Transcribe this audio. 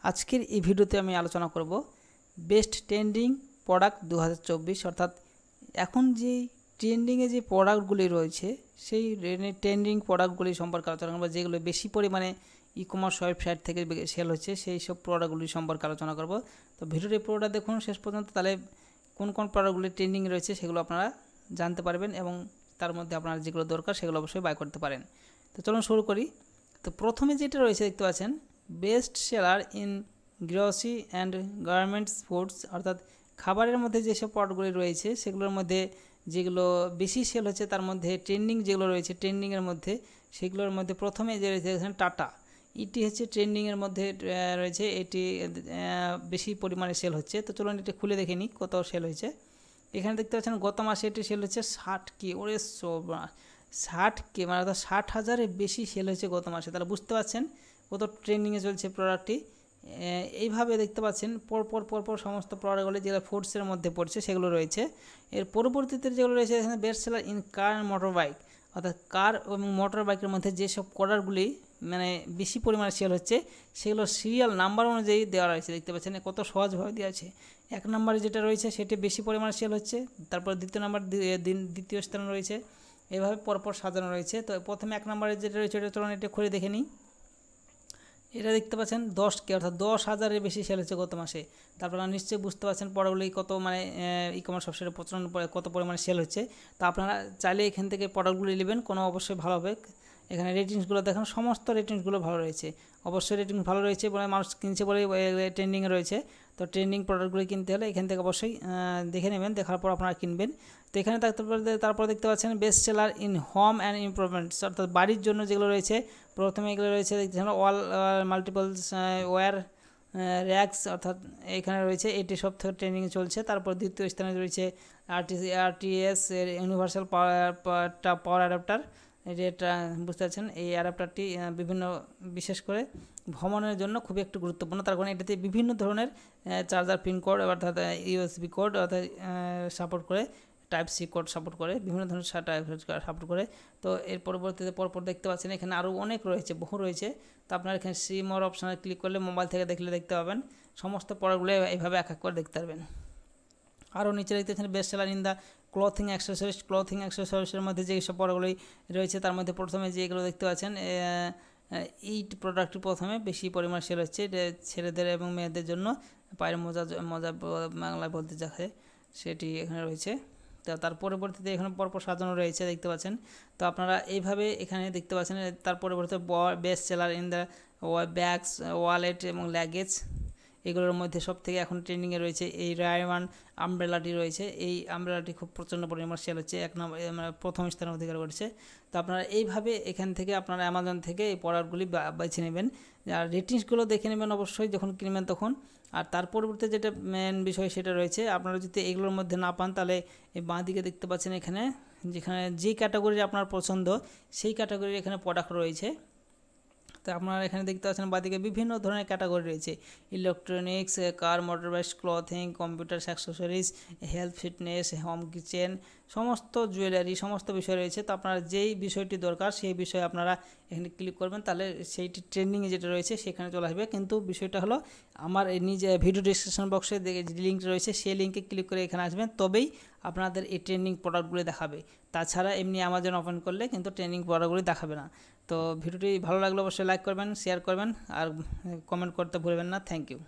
আজকের এই ভিডিওতে আমি আলোচনা করব বেস্ট ট্রেন্ডিং প্রোডাক্ট 2024 অর্থাৎ এখন যে ট্রেন্ডিংয়ে যে প্রোডাক্টগুলি রয়েছে সেই ট্রেন্ডিং প্রোডাক্টগুলি সম্পর্কে আলোচনা করব, যেগুলো বেশি পরিমাণে ই কমার্স ওয়েবসাইট থেকে সেল হচ্ছে সেই সব প্রোডাক্টগুলি সম্পর্কে আলোচনা করব। তো ভিডিওটি পুরোটা দেখুন শেষ পর্যন্ত, তাহলে কোন কোন প্রোডাক্টগুলি ট্রেন্ডিং রয়েছে সেগুলো আপনারা জানতে পারবেন এবং তার মধ্যে আপনার যেগুলো দরকার সেগুলো অবশ্যই বাই করতে পারেন। তো চলুন শুরু করি। তো প্রথমে যেটা রয়েছে দেখতে পাচ্ছেন best seller in grocery and garments foods, অর্থাৎ খাবারের মধ্যে যেসব প্রোডাক্টগুলি রয়েছে সেগুলোর মধ্যে যেগুলো বেশি সেল হচ্ছে তার মধ্যে ট্রেন্ডিং যেগুলো রয়েছে ট্রেন্ডিংয়ের মধ্যে সেগুলোর মধ্যে প্রথমে যে রয়েছে এখানে টাটা, এটি হচ্ছে ট্রেন্ডিংয়ের মধ্যে রয়েছে, এটি বেশি পরিমাণে সেল হচ্ছে। তো চলুন এটা খুলে দেখে নিই কত সেল হয়েছে। এখানে দেখতে পাচ্ছেন গত মাসে এটি সেল হচ্ছে 60K, ওরে 60K মানে অর্থাৎ 60,000-এর বেশি সেল হয়েছে গত মাসে। তাহলে বুঝতে পারছেন কত ট্রেন্ডিংয়ে চলছে প্রোডাক্টটি। এইভাবে দেখতে পাচ্ছেন পরপর সমস্ত প্রোডাক্টগুলি যেগুলো ফুডসের মধ্যে পড়ছে সেগুলো রয়েছে। এর পরবর্তীতে যেগুলো রয়েছে এখানে best seller in car and motor bike, অর্থাৎ কার এবং মোটর বাইকের মধ্যে যেসব প্রোডাক্টগুলি মানে বেশি পরিমাণে সেল হচ্ছে সেগুলো সিরিয়াল নাম্বার অনুযায়ী দেওয়া রয়েছে। দেখতে পাচ্ছেন কত সহজভাবে দেওয়া আছে। এক নম্বরে যেটা রয়েছে সেটি বেশি পরিমাণে সেল হচ্ছে, তারপর দ্বিতীয় স্থানে রয়েছে, এভাবে পরপর সাজানো রয়েছে। তো প্রথমে এক নম্বরে যেটা রয়েছে এটা চলুন এটা খুলে দেখে নিই। এটা দেখতে পাচ্ছেন 10K অর্থাৎ 10,000-এর বেশি সেল হচ্ছে গত মাসে। তারপর নিশ্চয়ই বুঝতে পারছেন প্রোডাক্টগুলি কত মানে ই কমার্স ওয়েবসাইটে প্রচলন কত পরিমাণে সেল হচ্ছে। তো আপনারা চাইলে এখান থেকে প্রোডাক্টগুলি নেবেন, কোনো অবশ্যই ভালো হবে। এখানে রেটিংসগুলো দেখুন, সমস্ত রেটিংসগুলো ভালো রয়েছে, অবশ্যই রেটিং ভালো রয়েছে বলে মানুষ কিনছে বলে ট্রেন্ডিংয়ে রয়েছে। তো ট্রেন্ডিং প্রোডাক্টগুলি কিনতে হলে এখান থেকে অবশ্যই দেখে নেবেন, দেখার পর আপনারা কিনবেন। তো এখানে তারপর দেখতে পাচ্ছেন best seller in home and improvements, অর্থাৎ বাড়ির জন্য যেগুলো রয়েছে প্রথমে এগুলো রয়েছে দেখছেন ওয়াল মাল্টিপলস ওয়্যার র্যাক্স, অর্থাৎ এখানে রয়েছে এটি সব থেকে ট্রেন্ডিংয়ে চলছে। তারপর দ্বিতীয় স্থানে রয়েছে আরটিএস এর ইউনিভার্সাল পাওয়ার অ্যাডাপ্টার, এটা বুঝতে পারছেন এই অ্যাডাপ্টারটি বিভিন্ন বিশেষ করে ভ্রমণের জন্য খুবই একটু গুরুত্বপূর্ণ। তার কারণে এটাতে বিভিন্ন ধরনের চার্জার পিন কোড অর্থাৎ ইউএসবি কোড অর্থাৎ সাপোর্ট করে, টাইপ সি কোড সাপোর্ট করে, বিভিন্ন ধরনের সাপোর্ট করে। তো এর পরবর্তীতে পরপর দেখতে পাচ্ছেন এখানে আরও অনেক রয়েছে, বহু রয়েছে। তো আপনার এখানে সি মোর অপশানে ক্লিক করলে মোবাইল থেকে দেখতে পাবেন সমস্ত প্রোডাক্টগুলো এইভাবে এক এক করে দেখতে পারবেন। আরও নিচে দেখতে পাচ্ছেন best seller in the clothing অ্যাক্সেসরিজের মধ্যে যেসব প্রোডাক্টগুলি রয়েছে তার মধ্যে প্রথমে যেগুলো দেখতে পাচ্ছেন এই প্রোডাক্টটি প্রথমে বেশি পরিমাণ সেল হচ্ছে, ছেলেদের এবং মেয়েদের জন্য পায়ের মোজা বাংলায় বলতে যাচ্ছে সেটি এখানে রয়েছে। তো তার পরবর্তীতে এখানে পরপর সাজানো রয়েছে দেখতে পাচ্ছেন। তো আপনারা এইভাবে এখানে দেখতে পাচ্ছেন। তার পরবর্তীতে best seller in the bags, wallet এবং লাগেজ, এগুলোর মধ্যে সব থেকে এখন ট্রেন্ডিংয়ে রয়েছে এই রায়ওয়ান আমব্রেলাটি রয়েছে। এই আমব্রেলাটি খুব প্রচণ্ড পরিমাণ সেল হচ্ছে, এক নম্বর মানে প্রথম স্থানের অধিকার করেছে। তো আপনারা এইভাবে এখান থেকে আপনারা অ্যামাজন থেকে এই প্রোডাক্টগুলি বেছে নেবেন, আর রেটিংসগুলো দেখে নেবেন অবশ্যই যখন কিনবেন তখন। আর তার পরবর্তীতে যেটা মেন বিষয় সেটা রয়েছে, আপনারা যদি এগুলোর মধ্যে না পান তাহলে এই বাঁ দিকে দেখতে পাচ্ছেন এখানে যেখানে যে ক্যাটাগরি আপনার পছন্দ সেই ক্যাটাগরির এখানে প্রোডাক্ট রয়েছে। তো আপনারা এখানে দেখতে পাচ্ছেন বাদিকে বিভিন্ন ধরনের ক্যাটাগরি রয়েছে, electronics, car motorbike, clothing, computer accessories, health, fitness, home kitchen, সমস্ত জুয়েলারি, সমস্ত বিষয় রয়েছে। তো আপনারা যেই বিষয়টি দরকার সেই বিষয়ে আপনারা এখানে ক্লিক করবেন, তাহলে সেইটি ট্রেন্ডিংয়ে যেটা রয়েছে সেখানে চলে আসবে। কিন্তু বিষয়টা হলো আমার এই নিজে ভিডিও ডিসক্রিপশন বক্সে যে লিঙ্ক রয়েছে সেই লিঙ্কে ক্লিক করে এখানে আসবেন, তবেই আপনাদের এই ট্রেন্ডিং প্রোডাক্টগুলি দেখাবে। তাছাড়া এমনি অ্যামাজন ওপেন করলে কিন্তু ট্রেন্ডিং প্রোডাক্টগুলি দেখাবে না। তো ভিডিওটি ভালো লাগলে অবশ্যই লাইক করবেন, শেয়ার করবেন আর কমেন্ট করতে ভুলবেন না। Thank you.